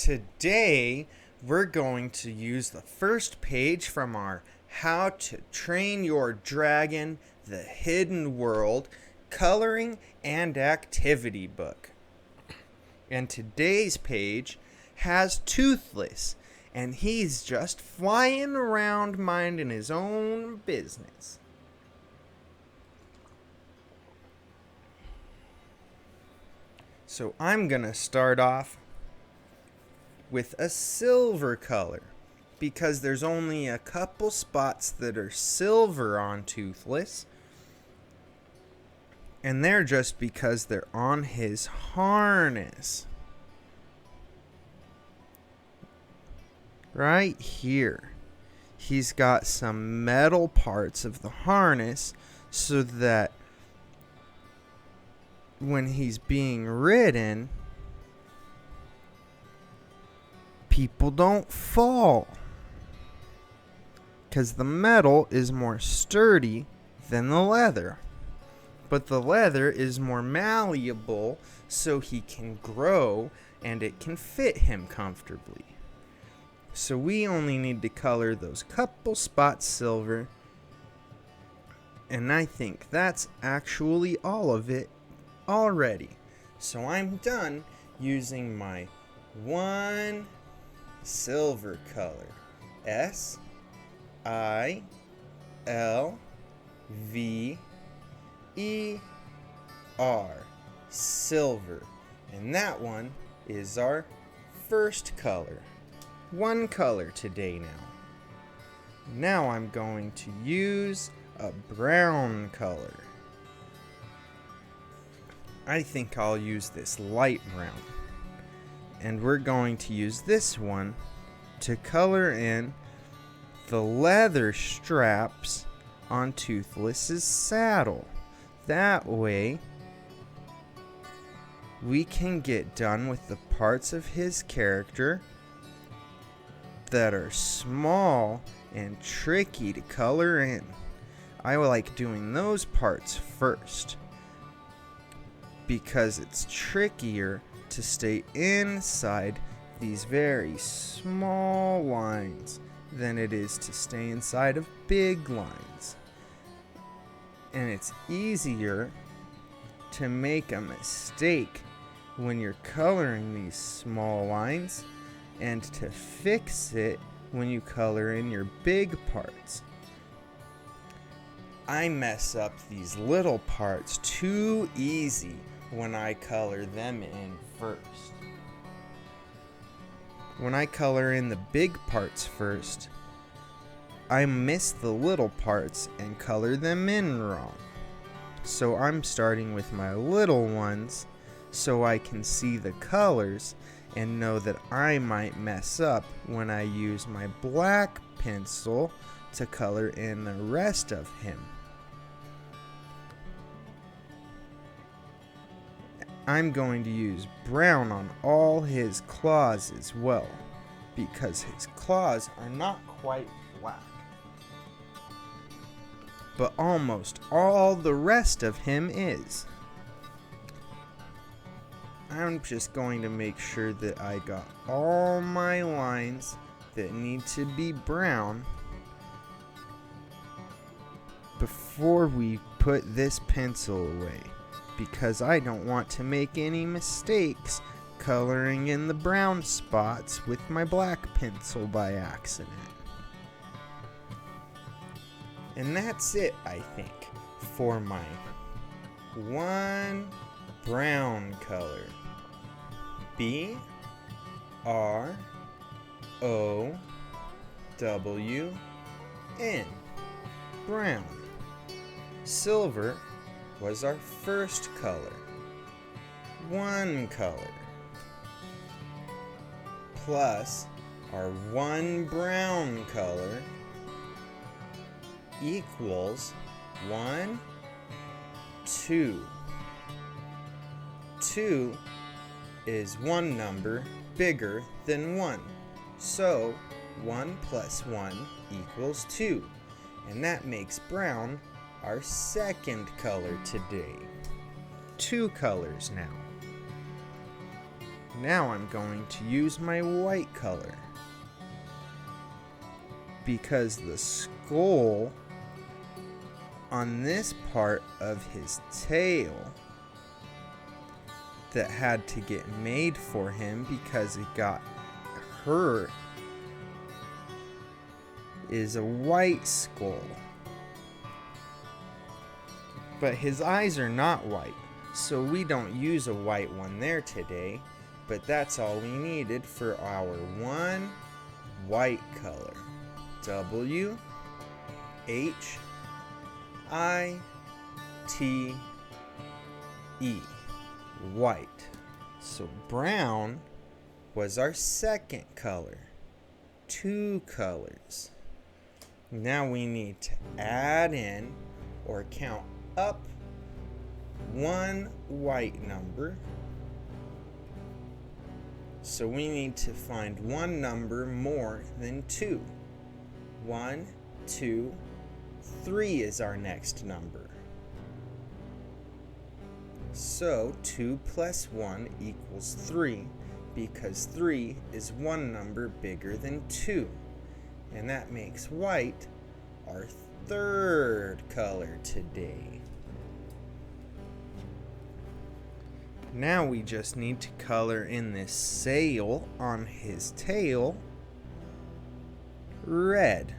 Today, we're going to use the first page from our How to Train Your Dragon, The Hidden World, coloring and activity book. And today's page has Toothless, and he's just flying around minding his own business. So I'm going to start off with a silver color, because there's only a couple spots that are silver on Toothless, and they're just because they're on his harness. Right here, he's got some metal parts of the harness so that when he's being ridden, people don't fall, because the metal is more sturdy than the leather, but the leather is more malleable, so he can grow and it can fit him comfortably. So we only need to color those couple spots silver, and I think that's actually all of it already. So I'm done using my one silver color, S-I-L-V-E-R, silver, and that one is our first color. One color today now. Now I'm going to use a brown color. I think I'll use this light brown. And we're going to use this one to color in the leather straps on Toothless's saddle. That way, we can get done with the parts of his character that are small and tricky to color in. I like doing those parts first, because it's trickier to stay inside these very small lines than it is to stay inside of big lines. And it's easier to make a mistake when you're coloring these small lines, and to fix it when you color in your big parts. I mess up these little parts too easy when I color them in first. When I color in the big parts first, I miss the little parts and color them in wrong. So I'm starting with my little ones so I can see the colors and know that I might mess up when I use my black pencil to color in the rest of him. I'm going to use brown on all his claws as well, because his claws are not quite black, but almost all the rest of him is. I'm just going to make sure that I got all my lines that need to be brown before we put this pencil away, because I don't want to make any mistakes coloring in the brown spots with my black pencil by accident. And that's it, I think, for my one brown color. B-R-O-W-N, brown. Silver was our first color. One color plus our one brown color equals 1, 2. 2 is one number bigger than 1. So 1 plus 1 equals 2. And that makes brown our second color today. 2 colors now. Now I'm going to use my white color, because the skull on this part of his tail that had to get made for him because it got hurt is a white skull. But his eyes are not white, so we don't use a white one there today, but that's all we needed for our one white color. W H I T E, white. So brown was our second color. 2 colors. Now we need to add in or count up 1 white number. So we need to find 1 number more than 2. 1, 2, 3 is our next number. So 2 plus 1 equals 3, because 3 is 1 number bigger than 2. And that makes white our third color today. Now we just need to color in this sail on his tail red,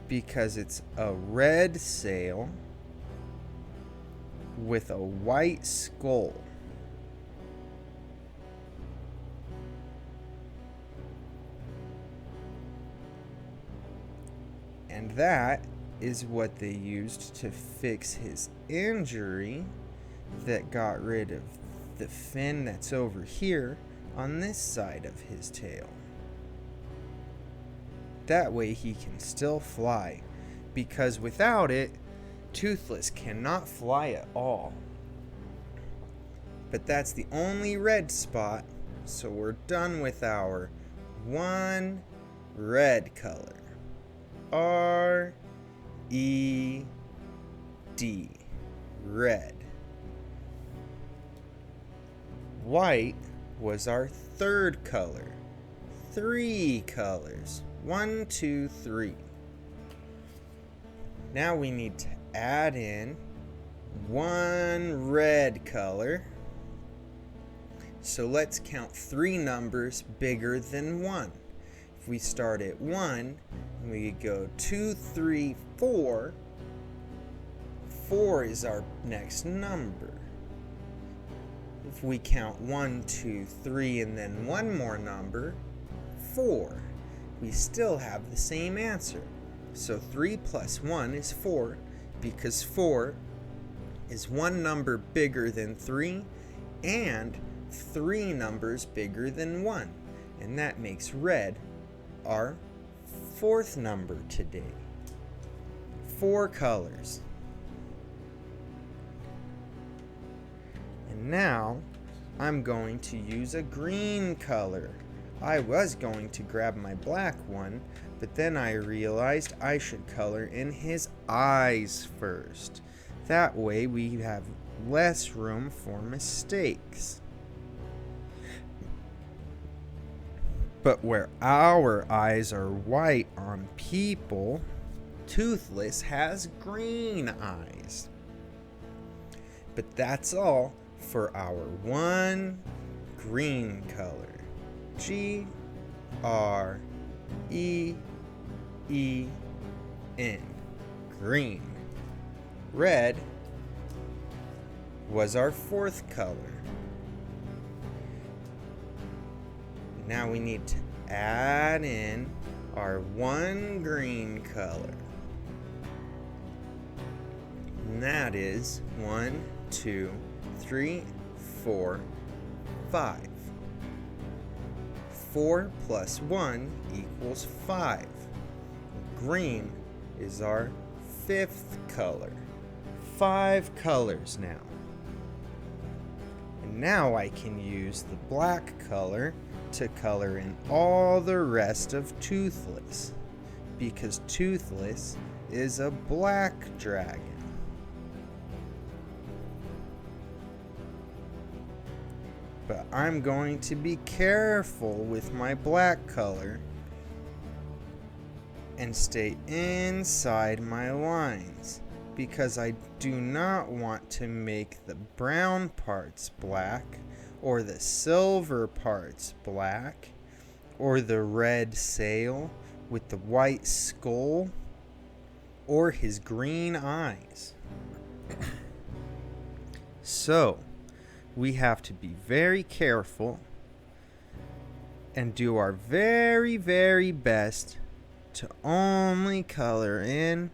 because it's a red sail with a white skull. And that is what they used to fix his injury that got rid of the fin that's over here on this side of his tail. That way he can still fly, because without it, Toothless cannot fly at all. But that's the only red spot, so we're done with our one red color. R-E-D, red. White was our third color. 3 colors. 1, 2, 3. Now we need to add in 1 red color. So let's count 3 numbers bigger than 1. If we start at 1, we go 2, 3, 4. 4 is our next number. If we count 1, 2, 3, and then 1 more number, 4. We still have the same answer. So 3 plus 1 is 4, because 4 is 1 number bigger than 3 and 3 numbers bigger than 1. And that makes red our 4th number today. 4 colors. And now I'm going to use a green color. I was going to grab my black one, but then I realized I should color in his eyes first. That way we have less room for mistakes. But where our eyes are white on people, Toothless has green eyes. But that's all for our one green color. G-R-E-E-N, green. Red was our 4th color. Now we need to add in our 1 green color. And that is 1, 2, 3, 4, 5. 4 plus 1 equals 5. Green is our 5th color. 5 colors now. And now I can use the black color to color in all the rest of Toothless, because Toothless is a black dragon. But I'm going to be careful with my black color and stay inside my lines, because I do not want to make the brown parts black, or the silver parts black, or the red sail with the white skull, or his green eyes. So, we have to be very careful and do our very, very best to only color in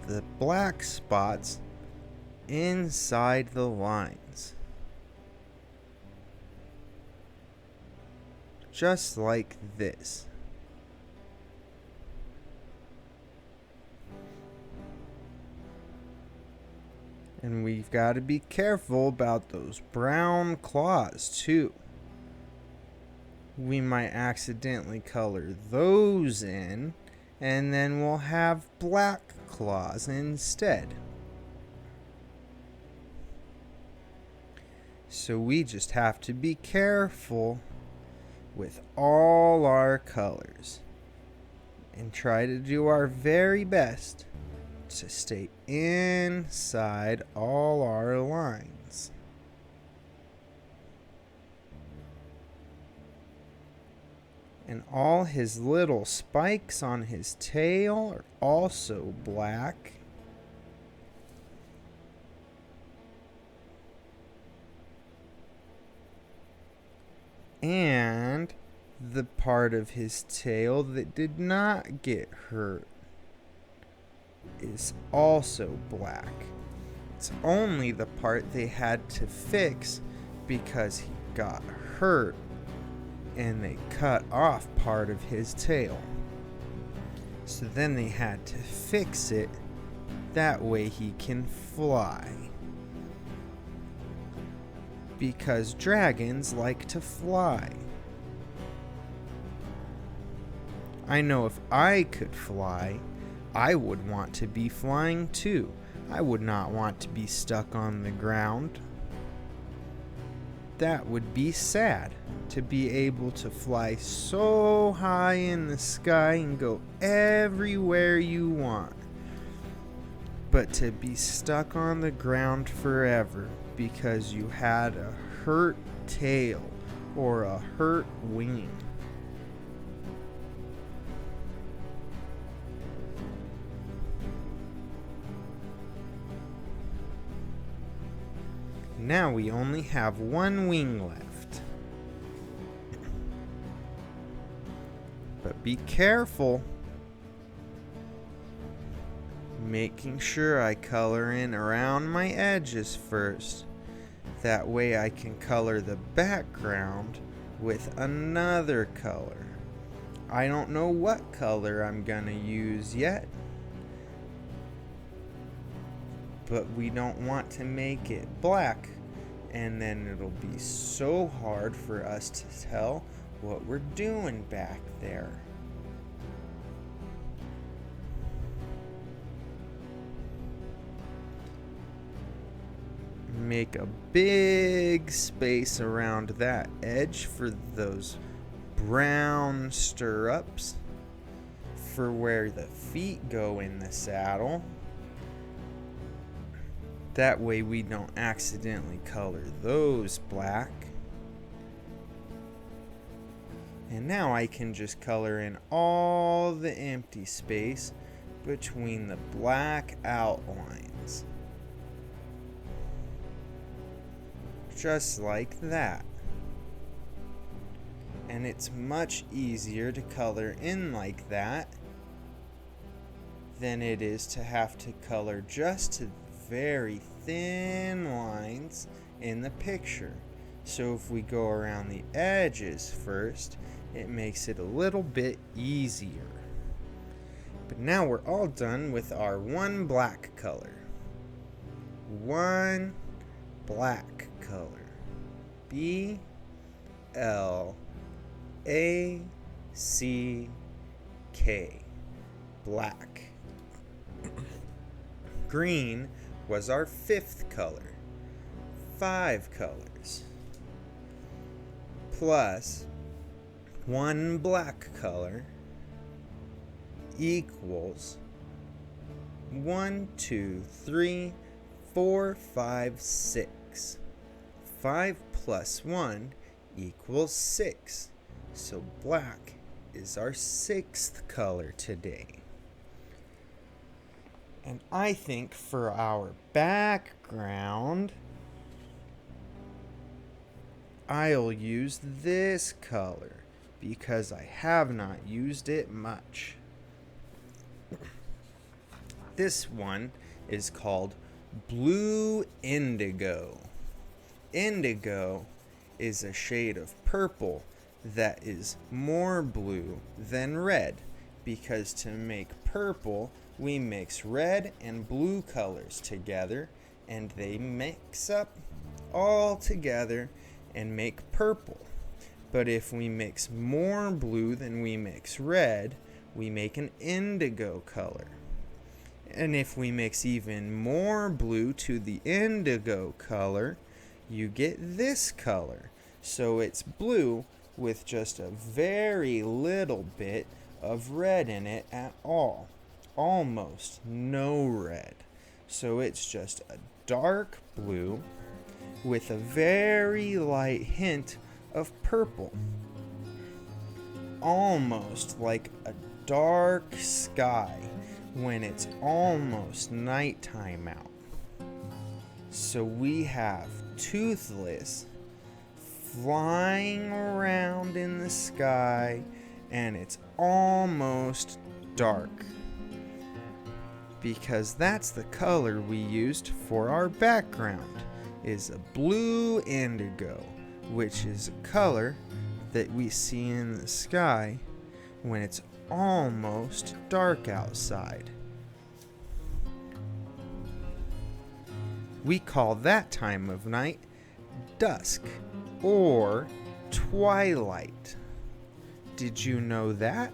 the black spots inside the lines. Just like this. And we've got to be careful about those brown claws too. We might accidentally color those in, and then we'll have black claws instead. So we just have to be careful with all our colors and try to do our very best to stay inside all our lines. And all his little spikes on his tail are also black. And the part of his tail that did not get hurt is also black. It's only the part they had to fix because he got hurt and they cut off part of his tail. So then they had to fix it, that way he can fly. Because dragons like to fly. I know if I could fly, I would want to be flying too. I would not want to be stuck on the ground. That would be sad, to be able to fly so high in the sky and go everywhere you want. But to be stuck on the ground forever because you had a hurt tail or a hurt wing. Now we only have one wing left. But be careful. Making sure I color in around my edges first. That way I can color the background with another color. I don't know what color I'm gonna use yet. But we don't want to make it black, and then it'll be so hard for us to tell what we're doing back there. Make a big space around that edge for those brown stirrups for where the feet go in the saddle. That way we don't accidentally color those black. And now I can just color in all the empty space between the black outlines. Just like that. And it's much easier to color in like that than it is to have to color just to very thin lines in the picture. So if we go around the edges first, it makes it a little bit easier. But now we're all done with our one black color. One black color. B-L-A-C-K. Black. Green was our fifth color. 5 colors. plus 1 black color equals 1, 2, 3, 4, 5, 6. 5 plus 1 equals 6. So black is our 6th color today. And I think for our background, I'll use this color because I have not used it much. This one is called Blue Indigo. Indigo is a shade of purple that is more blue than red, because to make purple we mix red and blue colors together, and they mix up all together and make purple. But if we mix more blue than we mix red, we make an indigo color. And if we mix even more blue to the indigo color, you get this color. So it's blue with just a very little bit of red in it at all. Almost no red. So it's just a dark blue with a very light hint of purple. Almost like a dark sky when it's almost nighttime out. So we have Toothless flying around in the sky, and it's almost dark, because that's the color we used for our background, is a blue indigo, which is a color that we see in the sky when it's almost dark outside. We call that time of night dusk or twilight. Did you know that?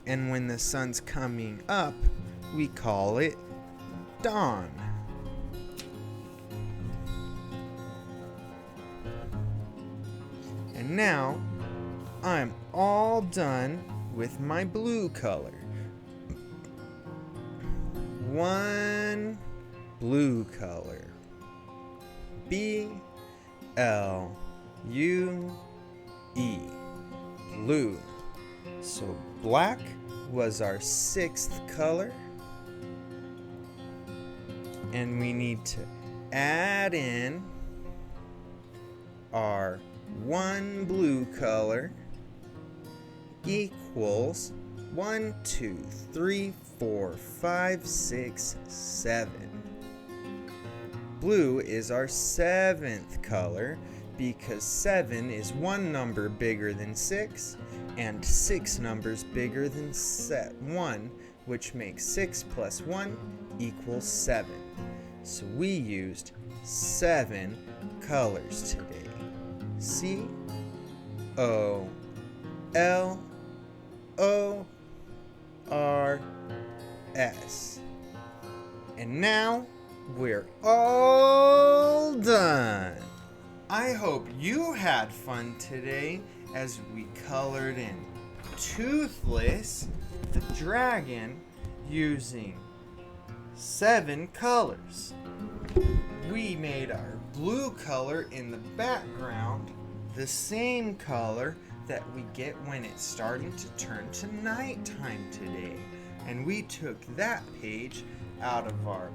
And when the sun's coming up, we call it dawn. And now I'm all done with my blue color. One blue color. B-L-U-E. Blue. So black was our 6th color. And we need to add in our 1 blue color equals 1, 2, 3, 4, 5, 6, 7. Blue is our 7th color because 7 is 1 number bigger than 6 and 6 numbers bigger than 1, which makes 6 plus 1 equals 7. So we used 7 colors today. C-O-L-O-R-S. And now we're all done. I hope you had fun today as we colored in Toothless, the dragon, using 7 colors. We made our blue color in the background the same color that we get when it's starting to turn to nighttime today. And we took that page out of our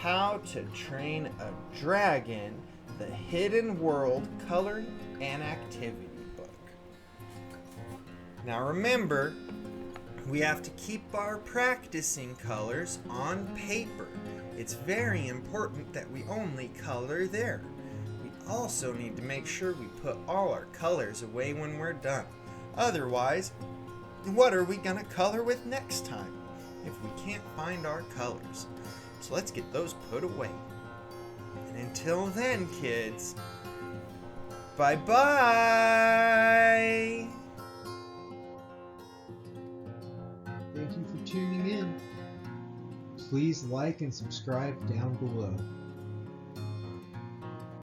How to Train a Dragon, the Hidden World Coloring and Activity book. Now remember, we have to keep our practicing colors on paper. It's very important that we only color there. We also need to make sure we put all our colors away when we're done. Otherwise, what are we gonna color with next time if we can't find our colors? So let's get those put away. And until then, kids, bye-bye! Thank you for tuning in. Please like and subscribe down below.